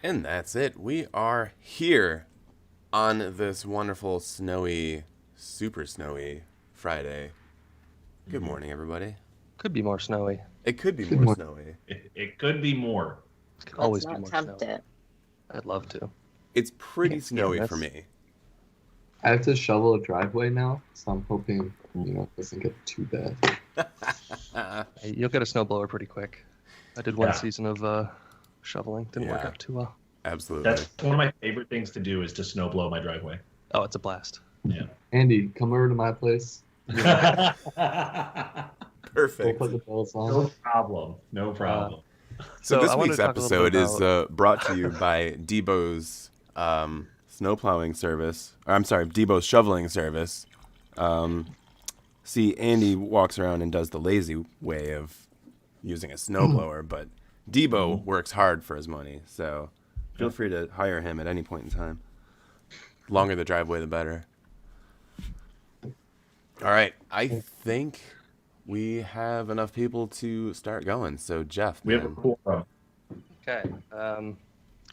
And that's it. We are here on this wonderful, snowy, super snowy Friday. Good Mhm. morning, everybody. Could be more snowy. It could be Good more morning. snowy. It could be more. It could Let's always be not more tempt snowy. it. I'd love to. It's pretty Yeah, snowy for that's me. I have to shovel a driveway now, so I'm hoping it doesn't get too bad. hey, you'll get a snowblower pretty quick. I did one Yeah. season of shoveling. Didn't work Yeah. out too well. Absolutely. That's one of my favorite things to do is to snow blow my driveway. Oh, it's a blast. Yeah. Andy, come over to my place. We'll Perfect. put the bells on. No problem. No problem. So I this wanted week's to talk a little episode bit is brought to you by Debo's snow plowing service. Or, I'm sorry, Debo's shoveling service. See, Andy walks around and does the lazy way of using a snowblower, but Debo works hard for his money, so feel free to hire him at any point in time. The longer the driveway, the better. All right, I think we have enough people to start going. So Jeff, We have a man. quorum. Okay.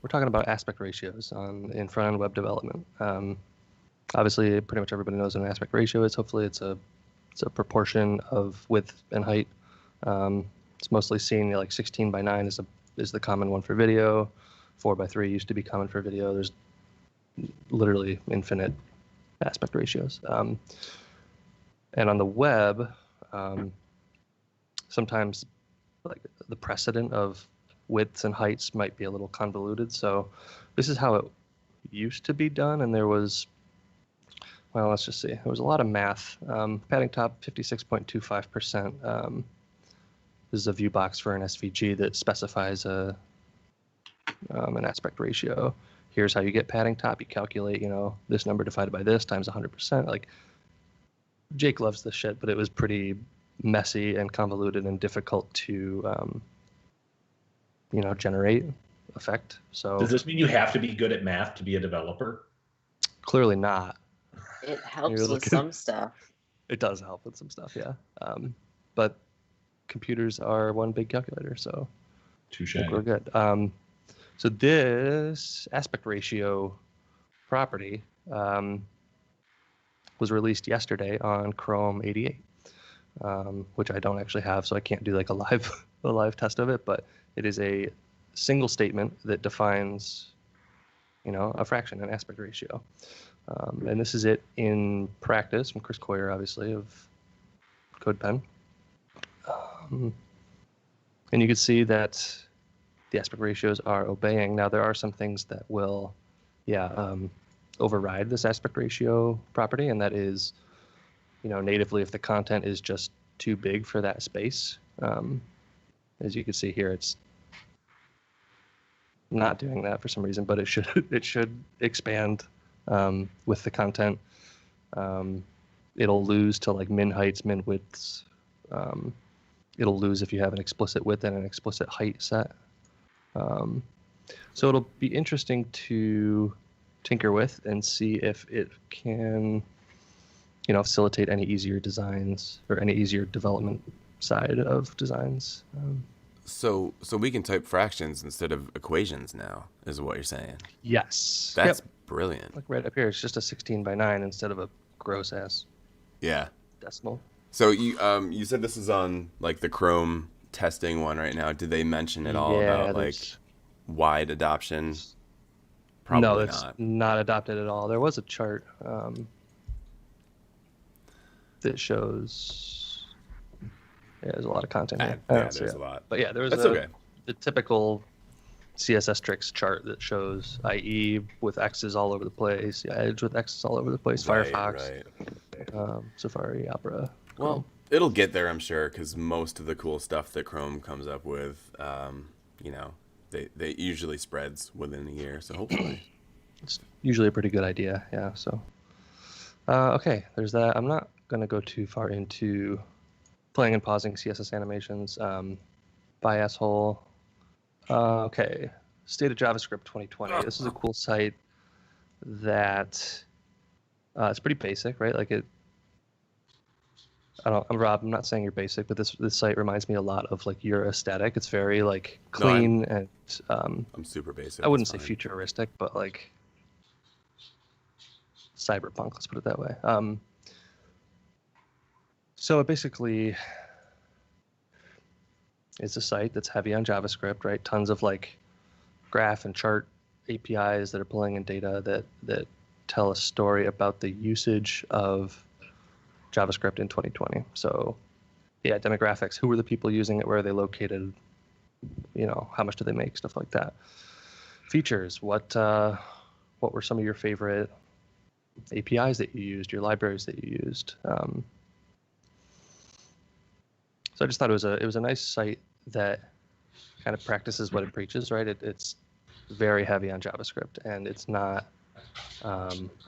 We're talking about aspect ratios in front-end web development. Obviously, pretty much everybody knows what an aspect ratio is. Hopefully, it's a proportion of width and height. It's mostly seen like 16 by 9 is the common one for video. 4 by 3 used to be common for video. There's literally infinite aspect ratios. And on the web, sometimes like the precedent of widths and heights might be a little convoluted. So this is how it used to be done, and there was, well, let's just see. There was a lot of math. Padding top 56.25%. This is a view box for an SVG that specifies an aspect ratio. Here's how you get padding top. You calculate, this number divided by this times 100%. Like, Jake loves this shit, but it was pretty messy and convoluted and difficult to, generate effect. So Does this mean you have to be good at math to be a developer? clearly not. It helps You're with looking- some stuff. It does help with some stuff, yeah. But computers are one big calculator, so I Touche. think we're good. So this aspect ratio property was released yesterday on Chrome 88, which I don't actually have, so I can't do like a live test of it. But it is a single statement that defines, a fraction, an aspect ratio. And this is it in practice from Chris Coyer, obviously, of CodePen. And you can see that the aspect ratios are obeying. Now, there are some things that will, override this aspect ratio property, and that is, natively if the content is just too big for that space. As you can see here, it's not doing that for some reason, but it should expand with the content. It'll lose to like min heights, min widths. It'll lose if you have an explicit width and an explicit height set. So it'll be interesting to tinker with and see if it can, facilitate any easier designs or any easier development side of designs. So we can type fractions instead of equations now, is what you're saying. Yes. That's Yep. brilliant. Like right up here, it's just a 16 by 9 instead of a gross ass Yeah. decimal. So you said this is on like the Chrome testing one right now. Did they mention at all about like there's- wide adoption? Probably no, it's not. not adopted at all. There was a chart that shows. Yeah, there's a lot of content here. I Yeah, don't see there's it. a lot. But yeah, there was That's okay. the typical CSS tricks chart that shows IE with X's all over the place, Edge with X's all over the place, Firefox, Right. Safari, Opera. Well, it'll get there, I'm sure, because most of the cool stuff that Chrome comes up with, they usually spreads within a year. So hopefully, It's usually a pretty good idea. Yeah. So, okay, there's that. I'm not gonna go too far into playing and pausing CSS animations. By asshole. Okay, State of JavaScript 2020. This is a cool site that it's pretty basic, right? Like I'm Rob. I'm not saying you're basic, but this site reminds me a lot of like your aesthetic. It's very like No, I'm- clean and I'm super basic. I wouldn't it's say fine. futuristic, but like cyberpunk. Let's put it that way. So it basically is a site that's heavy on JavaScript, right? Tons of like graph and chart APIs that are pulling in data that tell a story about the usage of JavaScript in 2020. So yeah, demographics, who are the people using it, where are they located, how much do they make, stuff like that. Features, what were some of your favorite APIs that you used, your libraries that you used. So I just thought it was a nice site that kind of practices what it preaches, right? It's very heavy on JavaScript, and it's not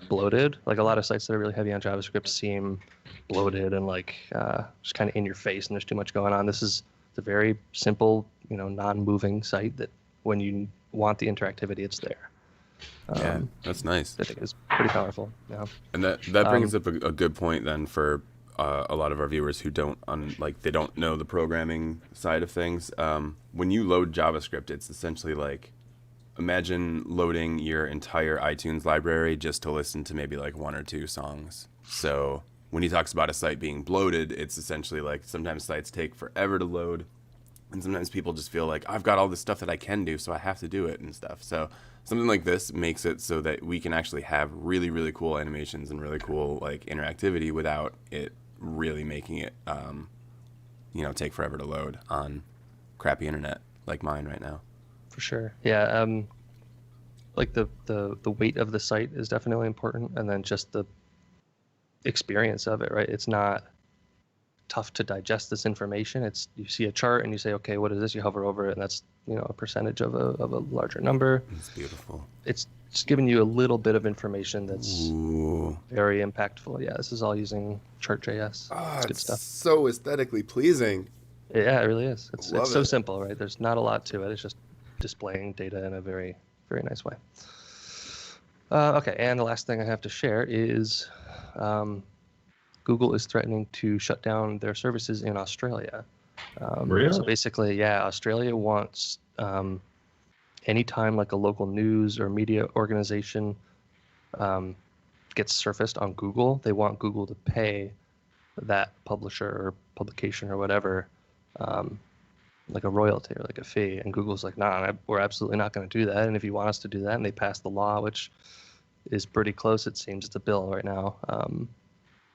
bloated. Like a lot of sites that are really heavy on JavaScript seem bloated and like just kind of in your face, and there's too much going on. It's a very simple, non-moving site that when you want the interactivity, it's there. Yeah, that's nice. I think it's pretty powerful. Yeah. And that brings up a good point then for a lot of our viewers who they don't know the programming side of things. When you load JavaScript, it's essentially like, imagine loading your entire iTunes library just to listen to maybe like one or two songs. So when he talks about a site being bloated, it's essentially like sometimes sites take forever to load, and sometimes people just feel like, I've got all this stuff that I can do, so I have to do it and stuff. So something like this makes it so that we can actually have really, really cool animations and really cool like interactivity without it really making it, take forever to load on crappy internet like mine right now. For sure. Yeah. Like the weight of the site is definitely important, and then just the experience of it, right? It's not tough to digest this information. It's, you see a chart and you say, okay, what is this? You hover over it, and that's a percentage of a larger number. It's beautiful. It's just giving you a little bit of information that's Ooh. very impactful. Yeah, this is all using Chart.js. It's good stuff. So aesthetically pleasing. Yeah, it really is. It's so it. simple, right? There's not a lot to it. It's just displaying data in a very, very nice way. Okay, and the last thing I have to share is Google is threatening to shut down their services in Australia. Really? So basically, yeah, Australia wants anytime like a local news or media organization gets surfaced on Google, they want Google to pay that publisher or publication or whatever like a royalty or like a fee. And Google's like, nah, we're absolutely not going to do that. And if you want us to do that, and they passed the law, which is pretty close, it seems, it's a bill right now,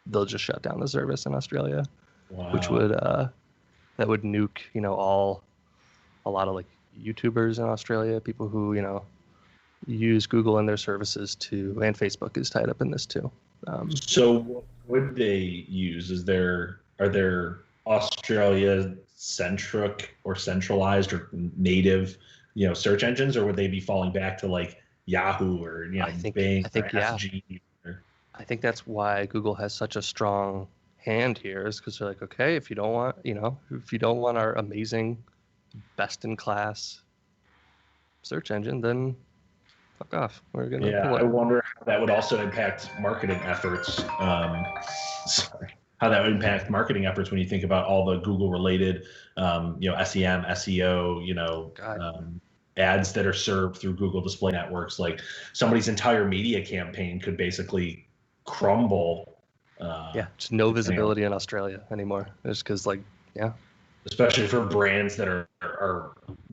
they'll just shut down the service in Australia. Wow. Which would that would nuke a lot of like YouTubers in Australia, people who use Google and their services to, and Facebook is tied up in this too. So what would they use? Are there Australia centric or centralized or native search engines, or would they be falling back to like Yahoo or I think Bing or yeah. SG? I think that's why Google has such a strong hand here, is because they're like, okay, if you don't want our amazing, best in class search engine, then fuck off. We're gonna pull it. I wonder how that would also impact marketing efforts. How that would impact marketing efforts when you think about all the Google related, SEM, SEO, ads that are served through Google Display Networks. Like somebody's entire media campaign could basically crumble. Just no visibility in Australia anymore. Just because, especially for brands that are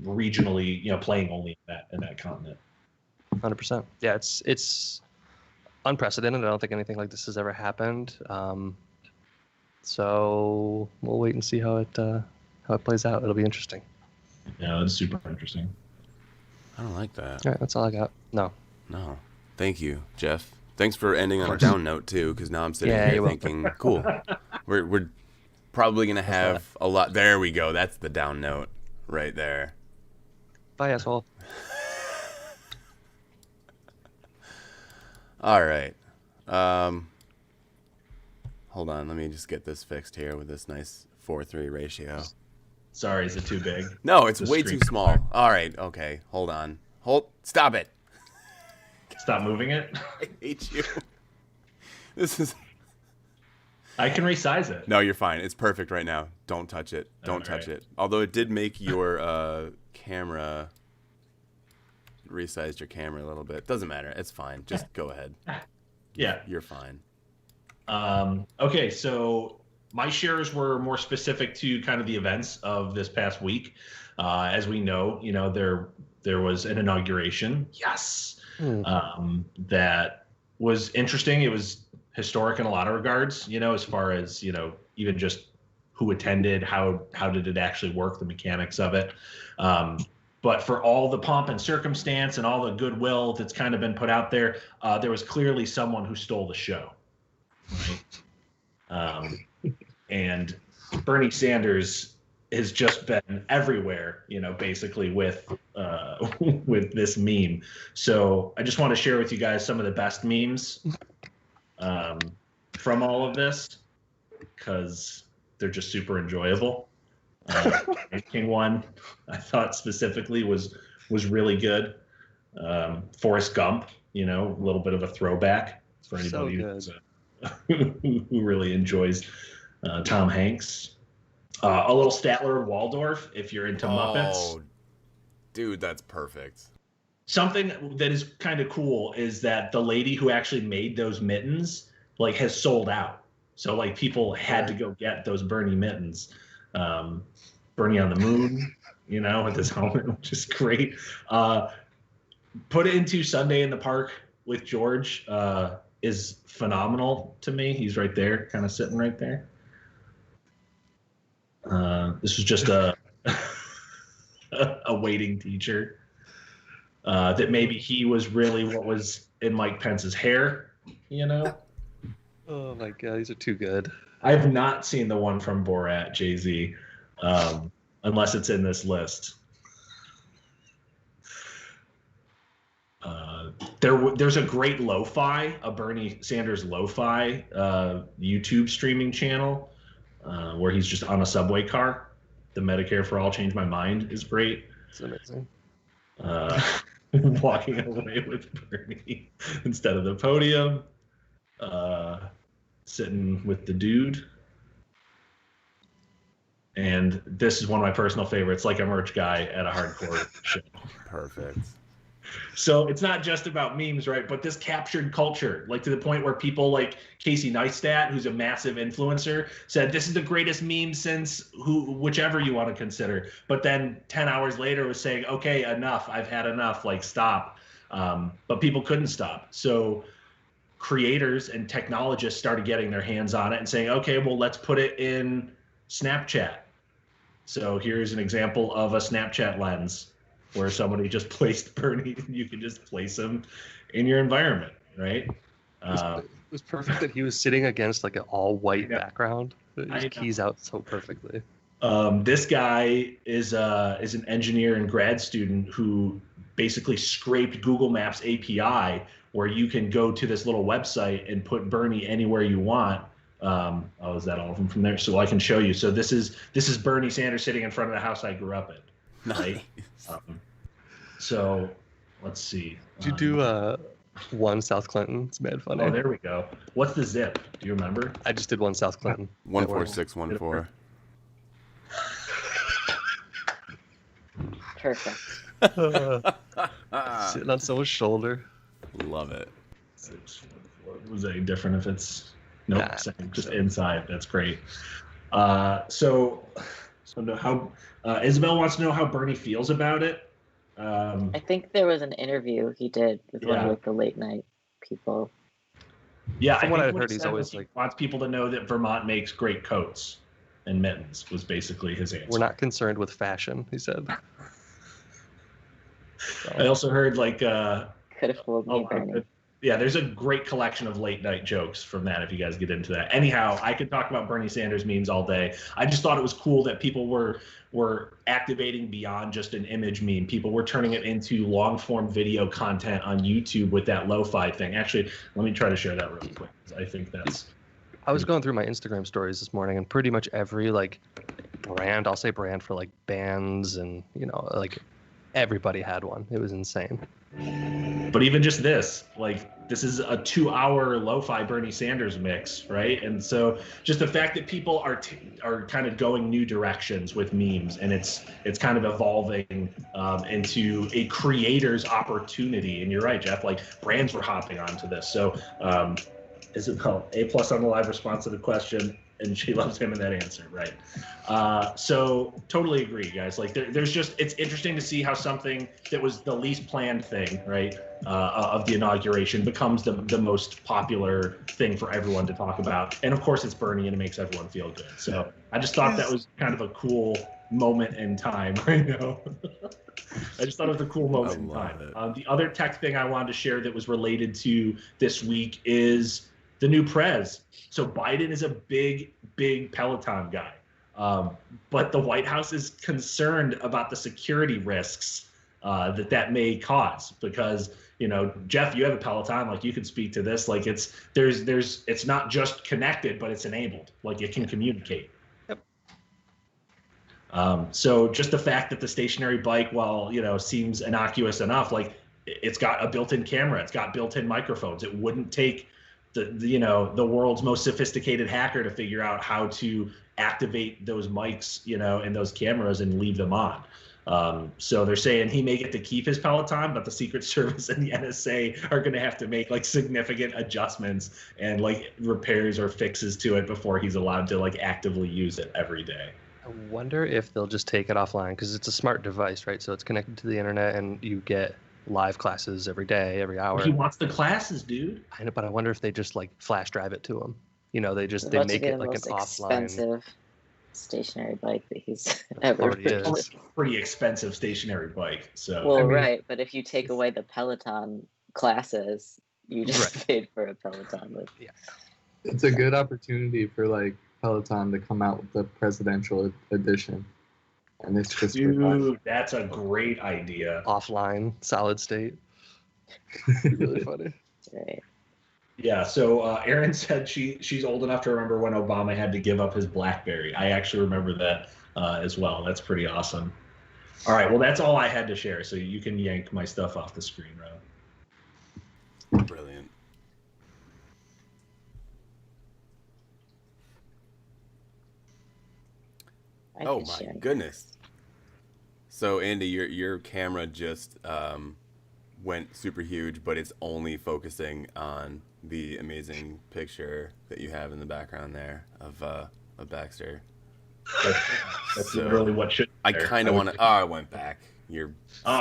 regionally, playing only in that continent. 100%. Yeah, it's unprecedented. I don't think anything like this has ever happened. So we'll wait and see how it plays out. It'll be interesting. Yeah, that's super interesting. I don't like that. All right, that's all I got. No. Thank you, Jeff. Thanks for ending on a down note too, because now I'm sitting here thinking, cool. We're probably gonna have a lot. There we go. That's the down note right there. Bye, asshole. All right. Hold on. Let me just get this fixed here with this nice 4:3 ratio. Sorry, is it too big? No, it's way too small. All right. Okay. Hold on. Stop it. Stop moving it. I hate you. This is I can resize it. No, you're fine. It's perfect right now. Don't touch it. Don't touch it. Although it did make your camera resized your camera a little bit. Doesn't matter. It's fine. Just go ahead. Yeah. You're fine. Okay, so my shares were more specific to kind of the events of this past week. As we know, there was an inauguration. Yes. That was interesting. It was historic in a lot of regards, as far as, even just who attended, how did it actually work, the mechanics of it. But for all the pomp and circumstance and all the goodwill that's kind of been put out there, there was clearly someone who stole the show. Right? And Bernie Sanders has just been everywhere, basically with this meme. So I just want to share with you guys some of the best memes from all of this, because they're just super enjoyable. King one, I thought specifically was really good. Forrest Gump, a little bit of a throwback for anybody who really enjoys Tom Hanks. A little Statler and Waldorf, if you're into Muppets. Oh, dude, that's perfect. Something that is kind of cool is that the lady who actually made those mittens has sold out. So people had to go get those Bernie mittens. Bernie on the moon, with his helmet, which is great. Put it into Sunday in the Park with George is phenomenal to me. He's right there, kind of sitting right there. This was just a waiting teacher. That maybe he was really what was in Mike Pence's hair, Oh my God, these are too good. I have not seen the one from Borat, Jay-Z, unless it's in this list. There's a great lo-fi, a Bernie Sanders lo-fi YouTube streaming channel where he's just on a subway car. The Medicare for All Changed My Mind is great. It's amazing. Walking away with Bernie instead of the podium. Sitting with the dude. And this is one of my personal favorites, like a merch guy at a hardcore show. Perfect. So it's not just about memes, right? But this captured culture, to the point where people like Casey Neistat, who's a massive influencer, said this is the greatest meme since whichever you want to consider. But then 10 hours later was saying, okay, enough. I've had enough. Stop. But people couldn't stop. So creators and technologists started getting their hands on it and saying, okay, well, let's put it in Snapchat. So here's an example of a Snapchat lens where somebody just placed Bernie. You can just place him in your environment, right? It was perfect that he was sitting against an all-white background. It just keys out so perfectly. This guy is an engineer and grad student who basically scraped Google Maps API, where you can go to this little website and put Bernie anywhere you want. Is that all of them from there? So I can show you. So this is Bernie Sanders sitting in front of the house I grew up in. Right? Nice. So let's see. Did you do one South Clinton? It's mad funny. Oh, there we go. What's the zip? Do you remember? I just did one South Clinton. 14614. Perfect. Sitting on someone's shoulder. Love it. 614. Was any different if it's nope, same, just so. inside. That's great. So how Isabel wants to know how Bernie feels about it. I think there was an interview he did with one of the late night people. Yeah, from what I I've think heard, he's always he wants people to know that Vermont makes great coats and mittens. Was basically his answer. We're not concerned with fashion, he said. I also heard could have fooled me, Bernie. Yeah, there's a great collection of late night jokes from that if you guys get into that. Anyhow, I could talk about Bernie Sanders memes all day. I just thought it was cool that people were activating beyond just an image meme. People were turning it into long form video content on YouTube with that lo-fi thing. Actually, let me try to share that real quick. I think that's. I was going through my Instagram stories this morning, and pretty much every brand, I'll say brand for bands and everybody had one. It was insane. But even just this, this is a 2-hour lo-fi Bernie Sanders mix, right? And so just the fact that people are kind of going new directions with memes, and it's kind of evolving into a creator's opportunity. And you're right, Jeff, like brands were hopping onto this. So Isabel, A+ on the live response to the question, and she loves him in that answer, right? So totally agree, guys. Like there's just, it's interesting to see how something that was the least planned thing, right, of the inauguration becomes the most popular thing for everyone to talk about. And of course it's Bernie, and it makes everyone feel good. So I just thought that was kind of a cool moment in time right now. I just thought it was a cool moment in time. The other tech thing I wanted to share that was related to this week is the new prez. So Biden is a big Peloton guy. But the White House is concerned about the security risks that may cause, because, you know, Jeff, you have a Peloton, like you could speak to this, like it's not just connected, but it's enabled, like it can communicate. Yep. So just the fact that the stationary bike, while, you know, seems innocuous enough, like it's got a built-in camera, it's got built-in microphones. It wouldn't take the world's most sophisticated hacker to figure out how to activate those mics, you know, and those cameras and leave them on. So they're saying he may get to keep his Peloton, but the Secret Service and the NSA are going to have to make like significant adjustments and like repairs or fixes to it before he's allowed to like actively use it every day. I wonder if they'll just take it offline, because it's a smart device, right? So it's connected to the internet, and you get live classes every day, every hour. He wants the classes, dude. I know, but I wonder if they just like flash drive it to him. You know, they make it like an offline. Expensive stationary bike that he's ever is. Pretty expensive stationary bike. So well, I mean, right, but if you take away the Peloton classes, you just paid for a Peloton. With... Yeah, it's a good opportunity for like Peloton to come out with the presidential edition. And it's just dude, that's a great idea. Offline, solid state. Really funny. Right. Yeah. So Erin said she's old enough to remember when Obama had to give up his BlackBerry. I actually remember that as well. That's pretty awesome. All right. Well, that's all I had to share. So you can yank my stuff off the screen, Rob. Brilliant. Oh my goodness. So Andy, your camera just went super huge, but it's only focusing on the amazing picture that you have in the background there of Baxter. That's so, really what should. I kind of want to. Oh, I went back. Your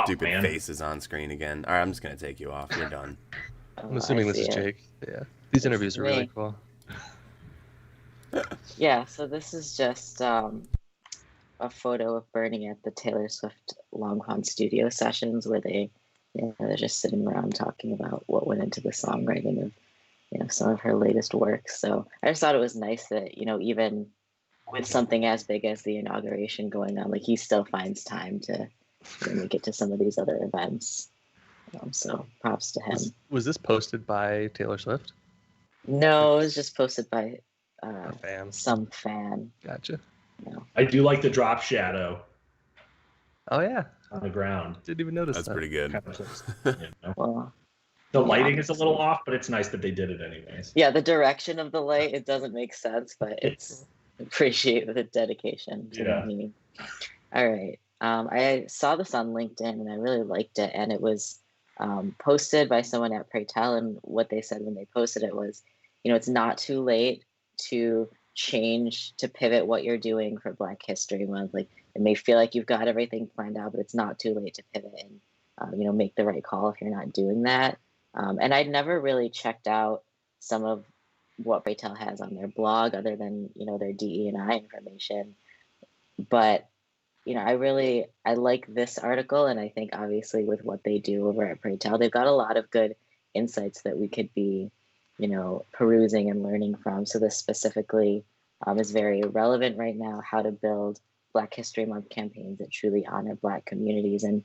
stupid face is on screen again. All right, I'm just gonna take you off. You're done. I'm assuming this is Jake. Yeah, these interviews are really cool. Yeah. So this is just a photo of Bernie at the Taylor Swift Long Con studio sessions, where they're just sitting around talking about what went into the songwriting of, you know, some of her latest works. So I just thought it was nice that, you know, even with something as big as the inauguration going on, like he still finds time to make it to some of these other events. So props to him. Was this posted by Taylor Swift? No, it was just posted by some fan. Gotcha. No. I do like the drop shadow. Oh yeah, on the ground. Didn't even notice That's that. pretty good. You know? Well, the lighting is a little off, but it's nice that they did it anyways. Yeah, the direction of the light, it doesn't make sense, but it's appreciate the dedication to the meme. All right. I saw this on LinkedIn and I really liked it, and it was posted by someone at Pray Tell, and what they said when they posted it was, you know, it's not too late to change, to pivot what you're doing for Black History Month. Like, it may feel like you've got everything planned out, but it's not too late to pivot and you know, make the right call if you're not doing that. And I'd never really checked out some of what Pray Tell has on their blog, other than, you know, their DE&I information. But, you know, I like this article, and I think obviously with what they do over at Pray Tell, they've got a lot of good insights that we could be, you know, perusing and learning from. So this specifically is very relevant right now, how to build Black History Month campaigns that truly honor Black communities. And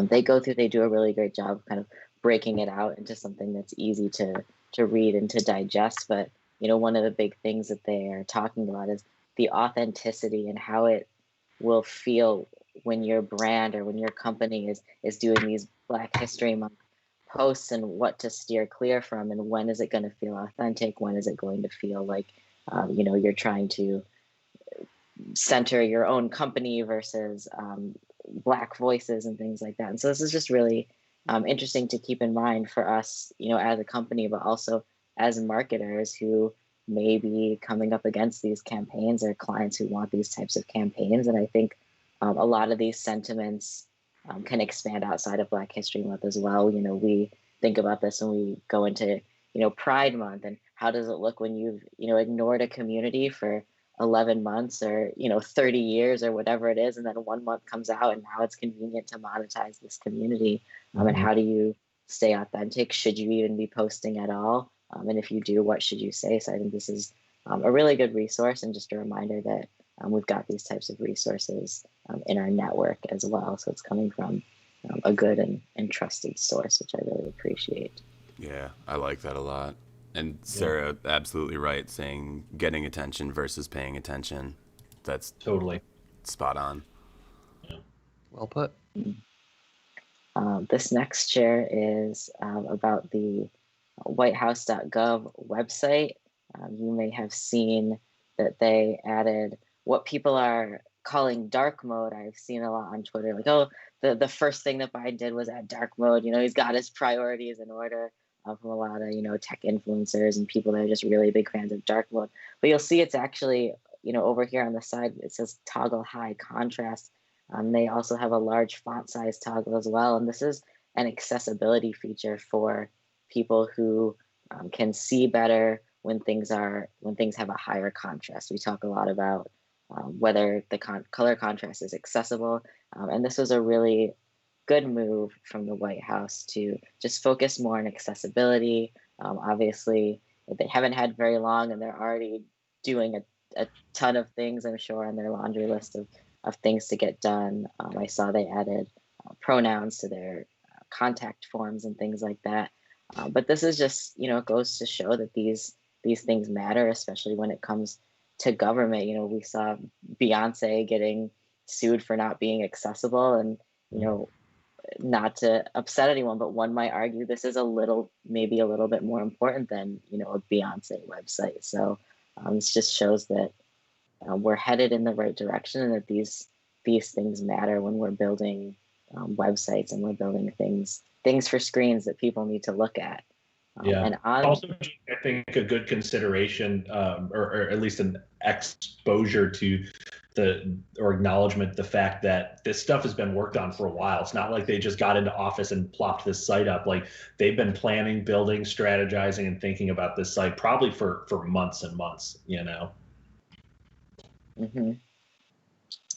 they do a really great job kind of breaking it out into something that's easy to read and to digest. But, you know, one of the big things that they are talking about is the authenticity and how it will feel when your brand or when your company is doing these Black History Month posts and what to steer clear from, and when is it going to feel authentic, when is it going to feel like you're trying to center your own company versus Black voices and things like that. And so this is just really interesting to keep in mind for us, as a company, but also as marketers who may be coming up against these campaigns, or clients who want these types of campaigns. And I think a lot of these sentiments can expand outside of Black History Month as well. We think about this when we go into, Pride Month, and how does it look when you've, ignored a community for 11 months or 30 years or whatever it is, and then 1 month comes out and now it's convenient to monetize this community. And how do you stay authentic? Should you even be posting at all? And if you do, what should you say? So I think this is a really good resource, and just a reminder that we've got these types of resources in our network as well. So it's coming from a good and trusted source, which I really appreciate. Yeah, I like that a lot. And Sarah, absolutely right, saying getting attention versus paying attention. That's totally spot on. Yeah. Well put. This next share is about the whitehouse.gov website. You may have seen that they added what people are calling dark mode. I've seen a lot on Twitter, like, oh, the first thing that Biden did was add dark mode. He's got his priorities in order. From a lot of tech influencers and people that are just really big fans of dark mode. But you'll see it's actually over here on the side it says toggle high contrast. They also have a large font size toggle as well, and this is an accessibility feature for people who can see better when things have a higher contrast. We talk a lot about whether the color contrast is accessible, and this was a really good move from the White House to just focus more on accessibility. Obviously, they haven't had very long, and they're already doing a ton of things, I'm sure, on their laundry list of things to get done. I saw they added pronouns to their contact forms and things like that. But this is just, it goes to show that these things matter, especially when it comes to government. We saw Beyonce getting sued for not being accessible, and, not to upset anyone, but one might argue this is maybe a little bit more important than, a Beyonce website. So it just shows that we're headed in the right direction, and that these things matter when we're building websites, and we're building things for screens that people need to look at. And also, I think a good consideration, or at least an exposure to or acknowledgement, the fact that this stuff has been worked on for a while. It's not like they just got into office and plopped this site up. Like, they've been planning, building, strategizing, and thinking about this site probably for months and months. Mm-hmm.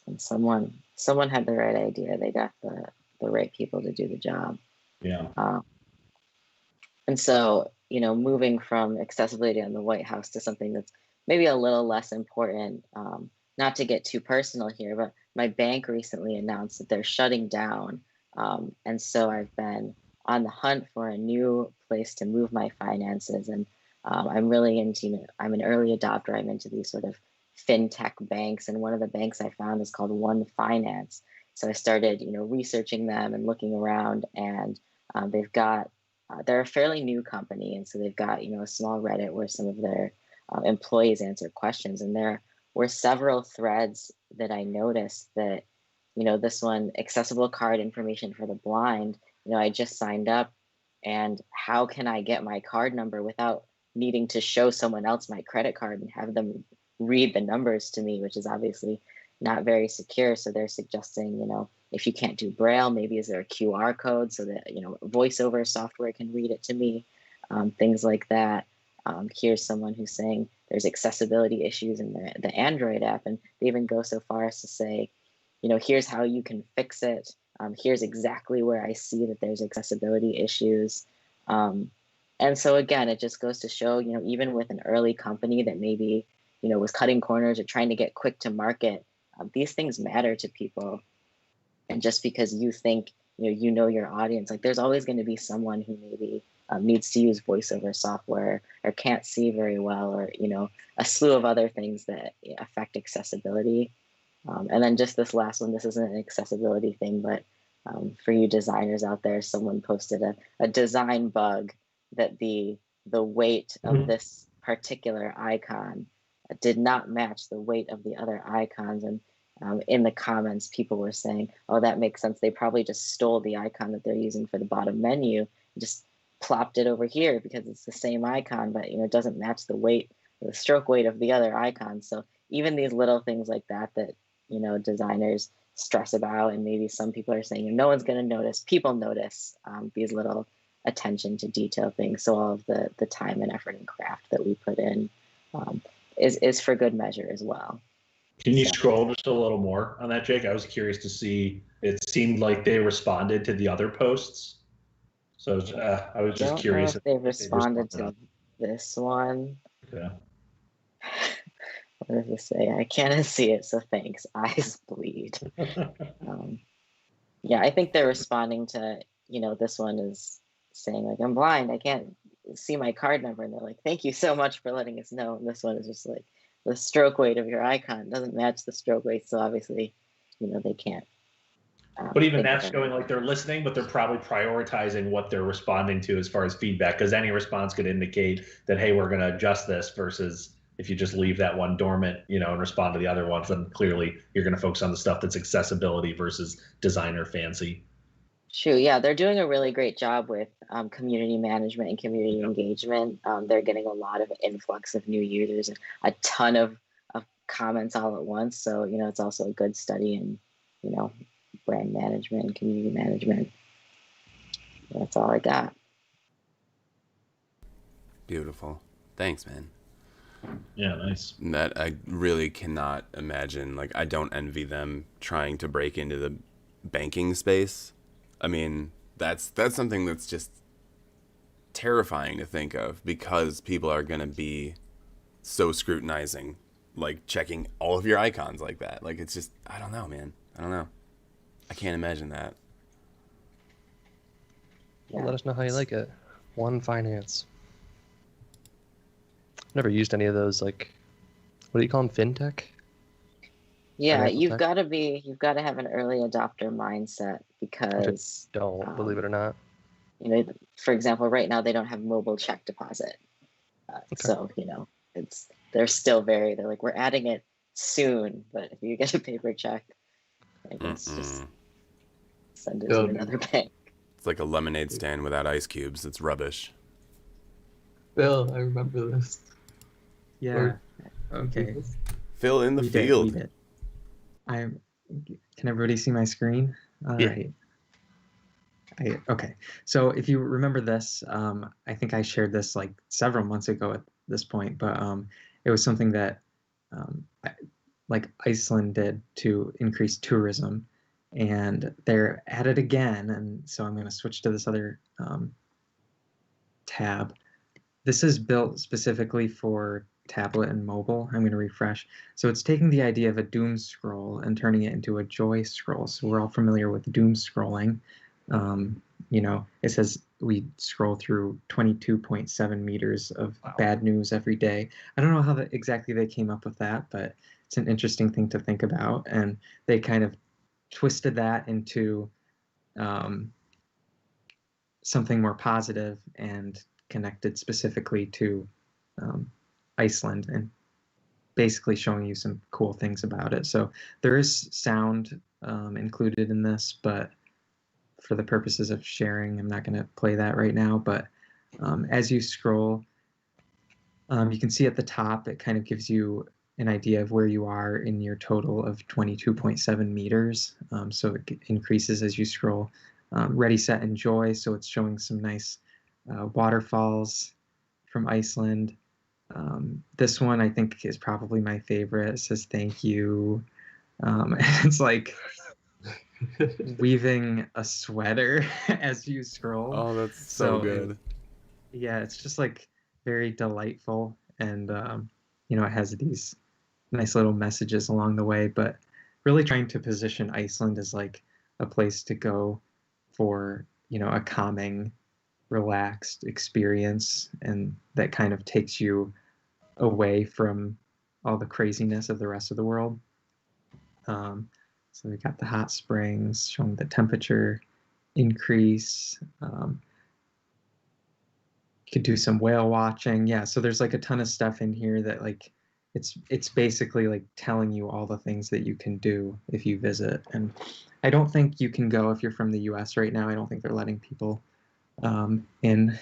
And someone had the right idea. They got the right people to do the job. Yeah. And so, moving from accessibility on the White House to something that's maybe a little less important, not to get too personal here, but my bank recently announced that they're shutting down. And so I've been on the hunt for a new place to move my finances. And I'm really I'm an early adopter. I'm into these sort of fintech banks. And one of the banks I found is called One Finance. So I started, researching them and looking around, and they're a fairly new company. And so they've got, a small Reddit where some of their employees answer questions. And there were several threads that I noticed that, this one, accessible card information for the blind, I just signed up, and how can I get my card number without needing to show someone else my credit card and have them read the numbers to me, which is obviously not very secure. So they're suggesting, if you can't do Braille, maybe is there a QR code so that, voiceover software can read it to me, things like that. Here's someone who's saying there's accessibility issues in the Android app, and they even go so far as to say, here's how you can fix it. Here's exactly where I see that there's accessibility issues. And so again, it just goes to show, even with an early company that maybe, was cutting corners or trying to get quick to market, these things matter to people. And just because you think, your audience, like, there's always going to be someone who maybe needs to use voiceover software or can't see very well, or, a slew of other things that affect accessibility. And then just this last one, this isn't an accessibility thing, but For you designers out there, someone posted a design bug that the weight of this particular icon did not match the weight of the other icons. And in the comments, people were saying, oh, that makes sense. They probably just stole the icon that they're using for the bottom menu, just plopped it over here because it's the same icon, but it doesn't match the weight, the stroke weight of the other icons. So even these little things like that designers stress about, and maybe some people are saying no one's going to notice. People notice these little attention to detail things. So all of the time and effort and craft that we put in is for good measure as well. Can you scroll just a little more on that, Jake? I was curious to see. It seemed like they responded to the other posts. So I was just curious if they responded to this one. Yeah. What does it say? I can't see it, so thanks. Eyes bleed. Yeah, I think they're responding to, this one is saying like, I'm blind, I can't see my card number. And they're like, thank you so much for letting us know. And this one is just like, the stroke weight of your icon doesn't match the stroke weight. So obviously, they can't. But even that's showing like they're listening, but they're probably prioritizing what they're responding to as far as feedback, because any response could indicate that, hey, we're going to adjust this, versus if you just leave that one dormant, and respond to the other ones, then clearly you're going to focus on the stuff that's accessibility versus designer fancy. True. Yeah, they're doing a really great job with community management and community engagement. They're getting a lot of influx of new users and a ton of comments all at once. So, it's also a good study in, brand management and community management. That's all I got. Beautiful. Thanks, man. Yeah, nice. That I really cannot imagine. Like, I don't envy them trying to break into the banking space. I mean, that's something that's just terrifying to think of, because people are going to be so scrutinizing, like checking all of your icons like that. Like, it's just, I don't know, man. I don't know. I can't imagine that. Well, let us know how you like it. One Finance. Never used any of those, like, what do you call them, fintech? Yeah, you've got to have an early adopter mindset, because don't believe it or not. For example, right now they don't have mobile check deposit. So, they're still they're like, we're adding it soon, but if you get a paper check, it's just send it to another bank. It's like a lemonade stand without ice cubes. It's rubbish. Bill, I remember this. Yeah. Okay. Fill in the field. Can everybody see my screen? All right. Okay. So if you remember this, I think I shared this like several months ago at this point, but it was something that Iceland did to increase tourism, and they're at it again. And so I'm going to switch to this other tab. This is built specifically for tablet and mobile. I'm going to refresh. So it's taking the idea of a doom scroll and turning it into a joy scroll. So we're all familiar with doom scrolling. It says we scroll through 22.7 meters of bad news every day. I don't know how exactly they came up with that, but it's an interesting thing to think about. And they kind of twisted that into something more positive and connected specifically to Iceland, and basically showing you some cool things about it. So there is sound included in this, but for the purposes of sharing, I'm not going to play that right now. But as you scroll, you can see at the top, it kind of gives you an idea of where you are in your total of 22.7 meters. So it increases as you scroll. Ready, set, enjoy. So it's showing some nice waterfalls from Iceland. This one I think is probably my favorite. It says thank you. And it's like weaving a sweater as you scroll. Oh, that's so good. It's just like very delightful, and it has these nice little messages along the way, but really trying to position Iceland as like a place to go for, a calming, relaxed experience, and that kind of takes you away from all the craziness of the rest of the world. So we got the hot springs showing the temperature increase. You could do some whale watching. Yeah, so there's like a ton of stuff in here that like it's basically like telling you all the things that you can do if you visit. And I don't think you can go if you're from the US right now. I don't think they're letting people in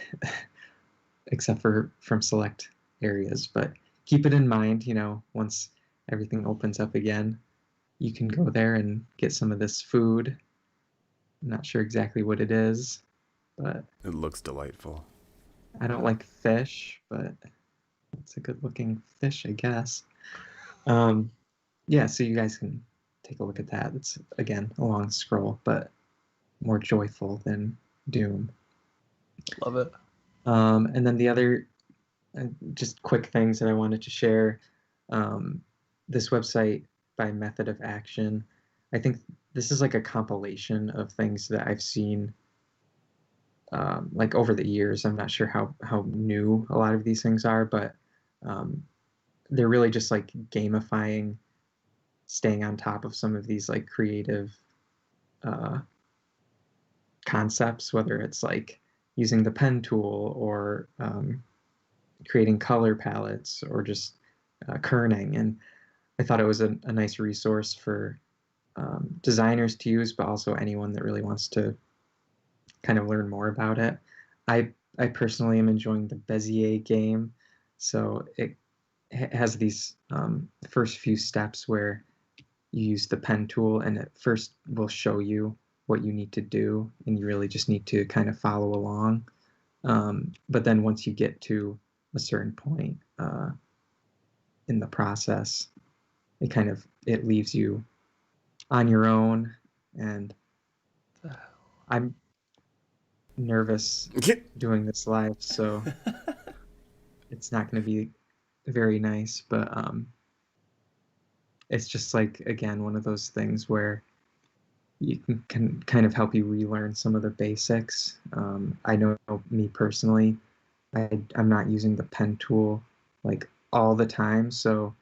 except for from select areas. But keep it in mind, you know, once everything opens up again, you can go there and get some of this food. I'm not sure exactly what it is, but It looks delightful. I don't like fish, but it's a good looking fish, I guess. Yeah, so you guys can take a look at that. It's, again, a long scroll, but more joyful than Doom. Love it. And then the other just quick things that I wanted to share. This website by Method of Action, I think this is like a compilation of things that I've seen like over the years. I'm not sure how new a lot of these things are, but they're really just like gamifying, staying on top of some of these like creative concepts, whether it's like using the pen tool or creating color palettes or just kerning. And I thought it was a nice resource for designers to use, but also anyone that really wants to kind of learn more about it. I personally am enjoying the Bezier game. So it has these first few steps where you use the pen tool, and it first will show you what you need to do, and you really just need to kind of follow along. But then once you get to a certain point in the process, it leaves you on your own. And I'm nervous doing this live, so it's not going to be very nice, but it's just like, again, one of those things where you can kind of help you relearn some of the basics. I know me personally, I'm not using the pen tool like all the time, so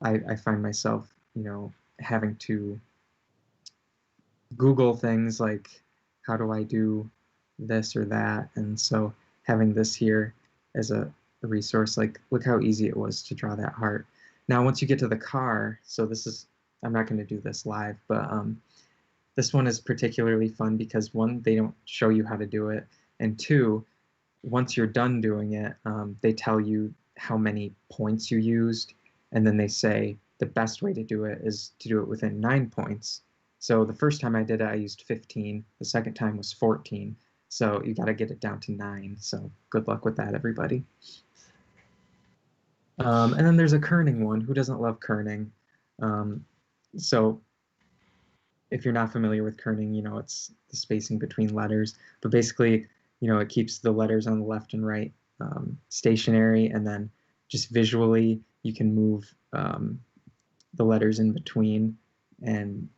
I find myself, you know, having to Google things like, how do I do this or that? And so having this here as a resource, like, look how easy it was to draw that heart. Now, once you get to the car, so this is, I'm not going to do this live, but this one is particularly fun because one, they don't show you how to do it, and two, once you're done doing it, they tell you how many points you used, and then they say the best way to do it is to do it within 9 points. So the first time I did it, I used 15. The second time was 14. So you got to get it down to 9. So good luck with that, everybody. And then there's a kerning one. Who doesn't love kerning? So if you're not familiar with kerning, you know, it's the spacing between letters. But basically, you know, it keeps the letters on the left and right stationary. And then just visually, you can move the letters in between and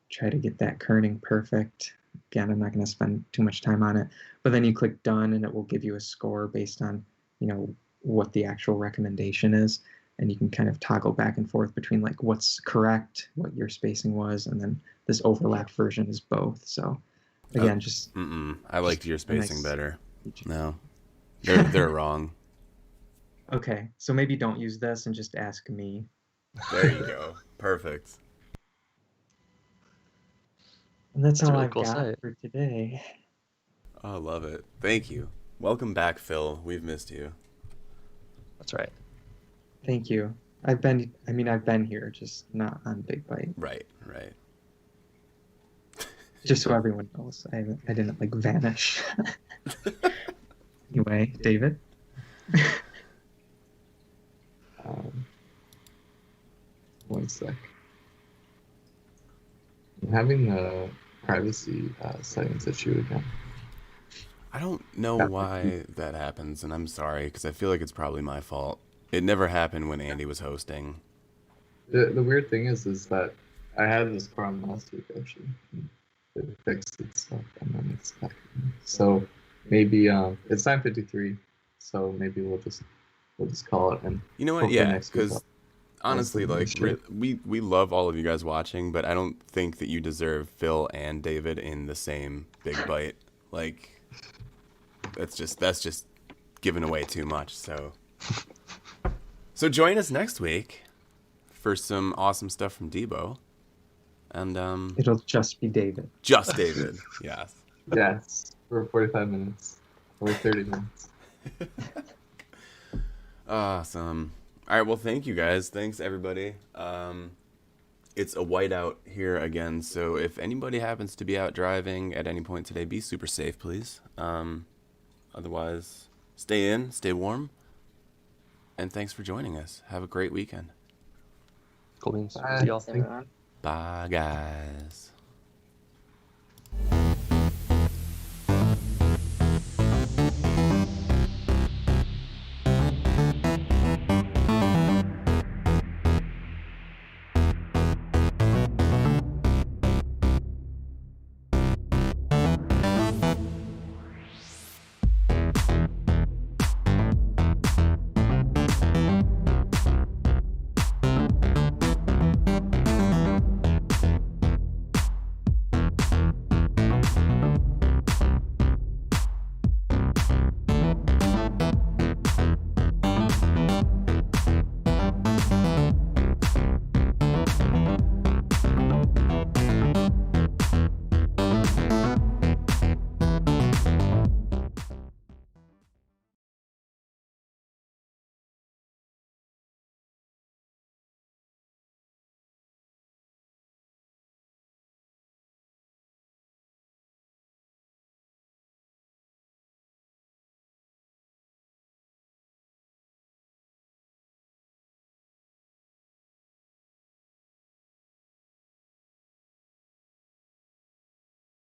try to get that kerning perfect. Again, I'm not going to spend too much time on it, but then you click done and it will give you a score based on, you know, what the actual recommendation is. And you can kind of toggle back and forth between like what's correct, what your spacing was, and then this overlapped version is both. So again, I liked your spacing better. No, they're wrong. Okay, so maybe don't use this and just ask me. There you go. Perfect. And that's all really I've got for today. Oh, I love it. Thank you. Welcome back, Phil. We've missed you. That's right. Thank you. I've been here, just not on Big Byte. Right. Just so everyone knows, I didn't like vanish. Anyway, David. One sec. I'm having a privacy settings issue again. I don't know why that happens, and I'm sorry, because I feel like it's probably my fault. It never happened when Andy was hosting. The weird thing is that I had this problem last week, actually. It fixed itself, and then it's back. So maybe it's 9:53, so maybe we'll just call it. And you know what? Yeah, because honestly, like we love all of you guys watching, but I don't think that you deserve Phil and David in the same Big Byte. Like, that's just giving away too much. So join us next week for some awesome stuff from Debo, and It'll just be David. Just David, yes. Yes, for 45 minutes or 30 minutes. Awesome. All right, well, thank you guys. Thanks, everybody. It's a whiteout here again, so if anybody happens to be out driving at any point today, be super safe, please. Otherwise, stay in, stay warm, and thanks for joining us. Have a great weekend. Cool beans. Bye. See y'all. Thanks, everyone. Bye, guys.